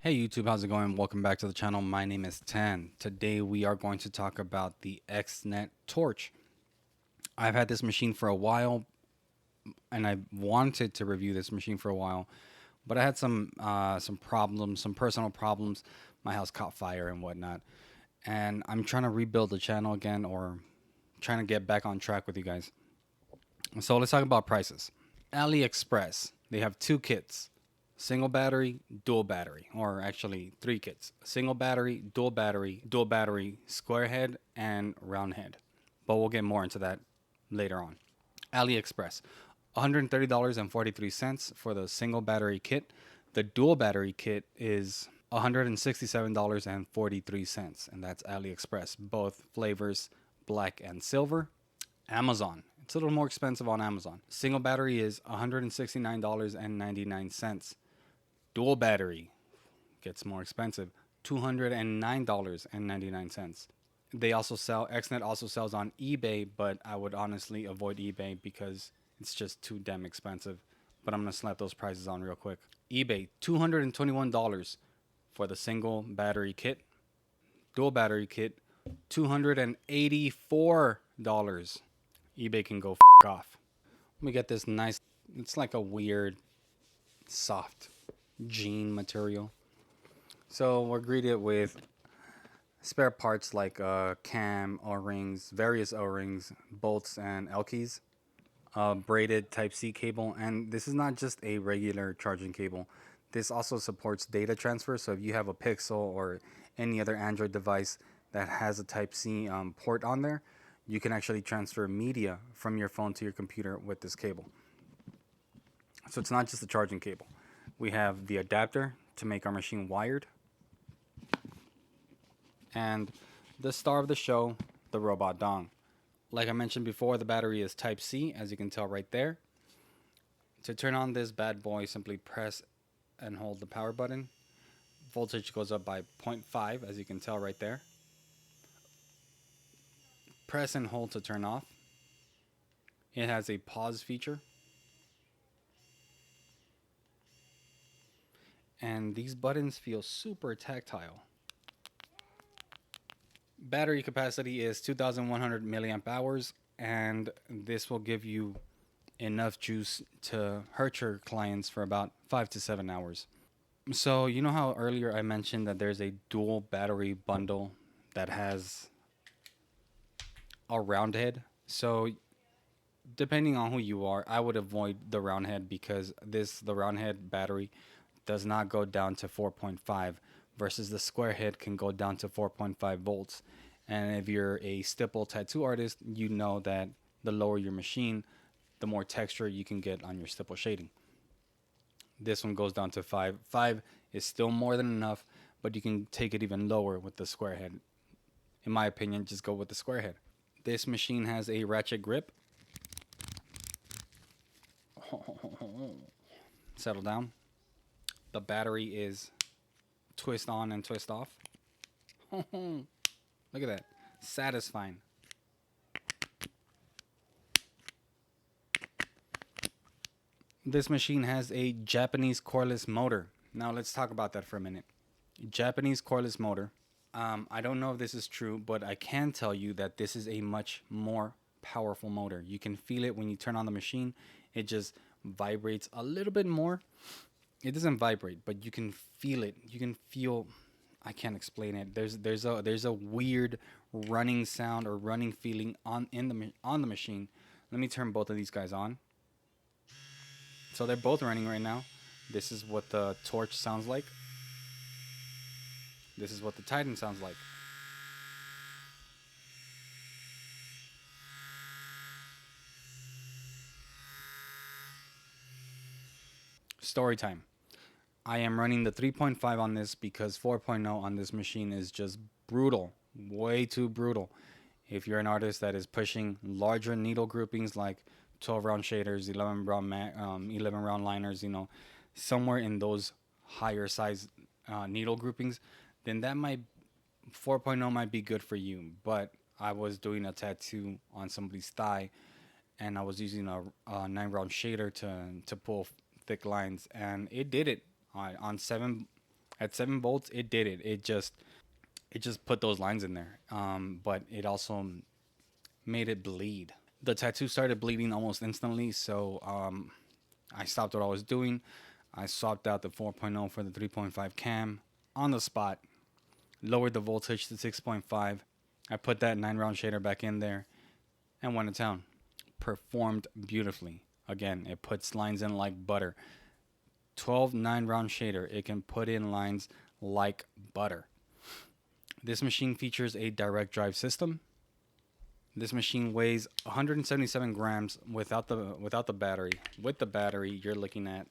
Hey YouTube, how's it going? Welcome back to the channel. My name is Tan. Today we are going to talk about the XNET TORCH. I've had this machine for a while and I wanted to review this machine for a while, but I had some problems, some personal problems. My house caught fire and whatnot, and I'm trying to rebuild the channel again, or trying to get back on track with you guys. So let's talk about prices. ALIEXPRESS, they have two kits. Single battery, dual battery, or actually three kits. Single battery, dual battery, square head, and round head. But we'll get more into that later on. ALIEXPRESS, $130.43 for the single battery kit. The dual battery kit is $167.43, and that's ALIEXPRESS. Both flavors, black and silver. Amazon, it's a little more expensive on Amazon. Single battery is $169.99. Dual battery gets more expensive, $209.99. They also sell, XNET also sells on eBay, but I would honestly avoid eBay because it's just too damn expensive. But I'm going to slap those prices on real quick. eBay, $221 for the single battery kit. Dual battery kit, $284. eBay can go f*** off. Let me get this nice, it's like a weird, soft jean material. So we're greeted with spare parts like cam, O-rings, various O-rings, bolts, and L-keys. Braided Type-C cable, and this is not just a regular charging cable. This also supports data transfer, so if you have a Pixel or any other Android device that has a Type-C port on there, you can actually transfer media from your phone to your computer with this cable. So it's not just a charging cable. We have the adapter to make our machine wired. And the star of the show, the robot dong. Like I mentioned before, the battery is Type-C, as you can tell right there. To turn on this bad boy, simply press and hold the power button. Voltage goes up by 0.5, as you can tell right there. Press and hold to turn off. It has a pause feature. And these buttons feel super tactile. Battery capacity is 2,100 milliamp hours, and this will give you enough juice to hurt your clients for about 5 to 7 hours. So, you know how earlier I mentioned that there's a dual battery bundle that has a round head? So, depending on who you are, I would avoid the round head because the round head battery does not go down to 4.5 versus the square head can go down to 4.5 volts. And if you're a stipple tattoo artist, you know that the lower your machine, the more texture you can get on your stipple shading. This one goes down to 5. 5 is still more than enough, but you can take it even lower with the square head. In my opinion, just go with the square head. This machine has a ratchet grip. Settle down. The battery is twist on and twist off. Look at that. Satisfying. This machine has a Japanese cordless motor. Now let's talk about that for a minute. Japanese cordless motor. I don't know if this is true, but I can tell you that this is a much more powerful motor. You can feel it when you turn on the machine. It just vibrates a little bit more. It doesn't vibrate, but you can feel it. You can feel. I can't explain it. There's a weird running sound or running feeling on the machine. Let me turn both of these guys on. So they're both running right now. This is what the Torch sounds like. This is what the Titan sounds like. Story time. I am running the 3.5 on this because 4.0 on this machine is just brutal. Way too brutal. If you're an artist that is pushing larger needle groupings like 12 round shaders, 11 round liners, you know, somewhere in those higher size needle groupings, then that 4.0 might be good for you. But I was doing a tattoo on somebody's thigh, and I was using a 9 round shader to pull thick lines, and it did it on 7 at 7 volts. It did it. It just put those lines in there. But it also made it bleed. The tattoo started bleeding almost instantly, so I stopped what I was doing. I swapped out the 4.0 for the 3.5 cam on the spot, lowered the voltage to 6.5. I put that 9 round shader back in there and went to town. Performed beautifully. Again, it puts lines in like butter. 12 9 round shader, it can put in lines like butter. This machine features a direct drive system. This machine weighs 177 grams without the battery. With the battery, you're looking at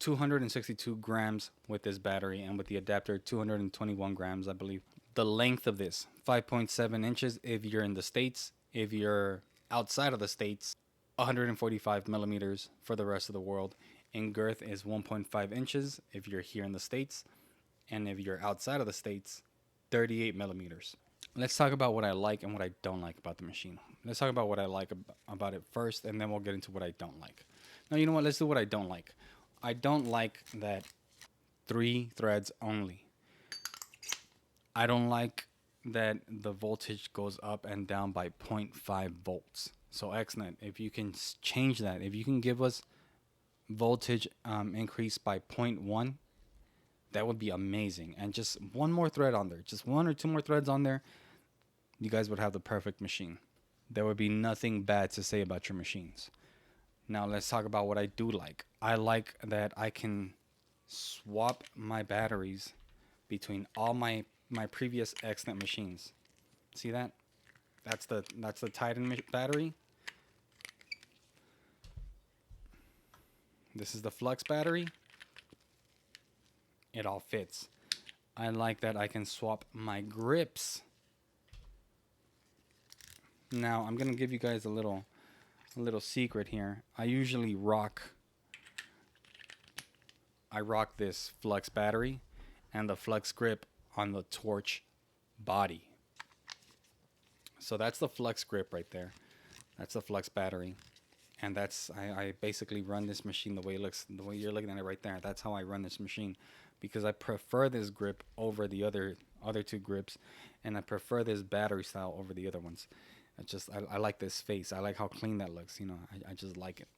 262 grams with this battery, and with the adapter, 221 grams, I believe. The length of this, 5.7 inches if you're in the States. If you're outside of the States, 145 millimeters for the rest of the world. In girth is 1.5 inches if you're here in the States, and if you're outside of the States, 38 millimeters. Let's talk about what I like and what I don't like about the machine. Let's talk about what I like about it first, and then we'll get into what I don't like. Now, you know what? Let's do what I don't like. I don't like that 3 threads only. I don't like that the voltage goes up and down by 0.5 volts. So XNET, if you can change that, if you can give us voltage increase by 0.1, that would be amazing. And just one more thread on there, just 1 or 2 more threads on there, you guys would have the perfect machine. There would be nothing bad to say about your machines. Now let's talk about what I do like. I like that I can swap my batteries between all my previous XNET machines. See that? That's the Titan battery. This is the Flux battery. It all fits. I like that I can swap my grips. Now I'm gonna give you guys a little secret here. I usually rock this Flux battery and the Flux grip on the Torch body. So that's the Flux grip right there. That's the Flux battery. And that's I basically run this machine the way it looks, the way you're looking at it right there. That's how I run this machine, because I prefer this grip over the other two grips, and I prefer this battery style over the other ones. I like this face. I like how clean that looks. You know, I just like it.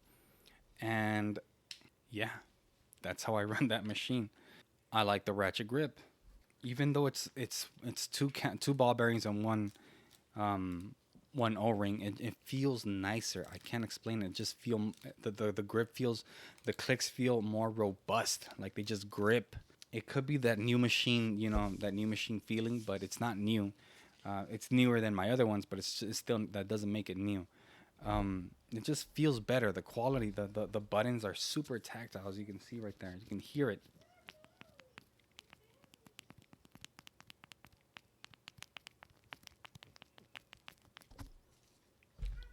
And yeah, that's how I run that machine. I like the ratchet grip, even though it's two ball bearings and one O-ring. It feels nicer. I can't explain it. It just feel the grip feels, the clicks feel more robust. Like they just grip. It could be that new machine, you know, that new machine feeling, but it's not new. It's newer than my other ones, but it's still, that doesn't make it new. It just feels better. The quality, the buttons are super tactile, as you can see right there. You can hear it.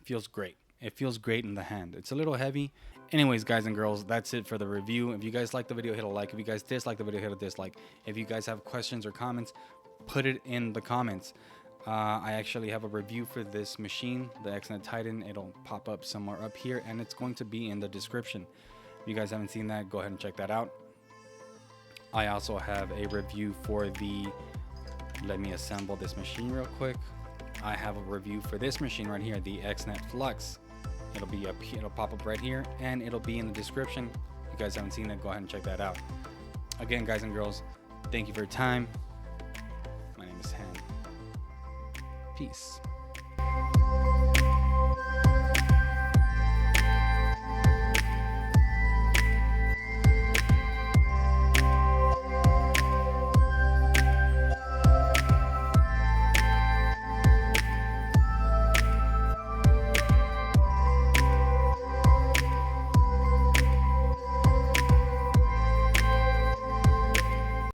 Feels great. It feels great in the hand. It's a little heavy. Anyways, guys and girls, that's it for the review. If you guys like the video, hit a like. If you guys dislike the video, hit a dislike. If you guys have questions or comments, put it in the comments. I actually have a review for this machine, the XNET Titan. It'll pop up somewhere up here, and it's going to be in the description. If you guys haven't seen that, go ahead and check that out. I also have a review for the, let me assemble this machine real quick. I have a review for this machine right here, the XNET FLUX. It'll be up here, it'll pop up right here, and it'll be in the description. If you guys haven't seen it, go ahead and check that out. Again, guys and girls, thank you for your time. My name is Han. Peace.